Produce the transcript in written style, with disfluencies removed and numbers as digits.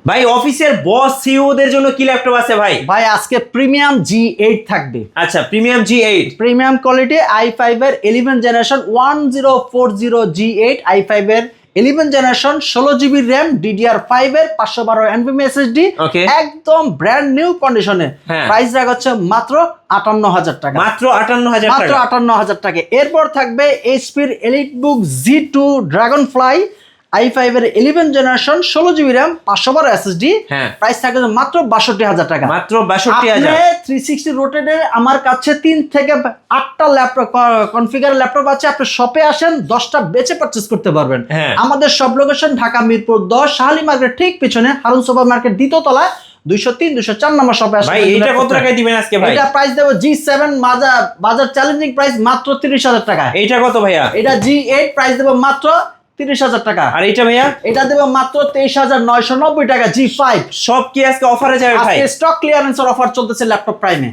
ভাই অফিসের বস সিইও দের জন্য কি ল্যাপটপ আছে ভাই? ভাই আজকে প্রিমিয়াম G8 থাকবে। আচ্ছা, premium G8, premium quality i5 এর 11 জেনারেশন 1040 G8 i5 এর 11 জেনারেশন 16GB RAM DDR5 এর 512 NVMe SSD Okay. একদম ব্র্যান্ড নিউ কন্ডিশনে। হ্যাঁ। প্রাইস রাখা হচ্ছে মাত্র 58000 টাকা। মাত্র 58000 মাত্র টাকা। 58000 টাকা। এরপর থাকবে এইচপির EliteBook Z2 Dragonfly i5 এর 11 জেনারেশন 16GB RAM 512 SSD। হ্যাঁ। প্রাইস থাকবে মাত্র 62000 টাকা। মাত্র 62000। আপনি 360 রোটেটে আমার কাছে 3 থেকে 8টা ল্যাপটপ কনফিগার ল্যাপটপ আছে। আপনি শপে আসেন 10টা বেচে পারচেজ করতে পারবেন। হ্যাঁ। আমাদের সব লোকেশন ঢাকা মিরপুর 10 শাহালি মার্কেট ঠিক পিছনে হারুন সুপার মার্কেট দ্বিতীয় তলায় 203 204 নম্বর শপে আসেন। ভাই এইটা কত টাকায় দিবেন আজকে ভাই? এটা প্রাইস দেব G7 বাজার চ্যালেঞ্জিং প্রাইস মাত্র 30000 টাকা। এইটা কত ভাইয়া? এটা G8 প্রাইস দেব মাত্র 30000 টাকা। আর এইটা ভাইয়া? এটা দেব মাত্র 23990 টাকা G5। সব কি আজকে অফারে যাবে ভাই? আজকে স্টক ক্লিয়ারেন্সের অফার চলতেছে ল্যাপটপ প্রাইমে।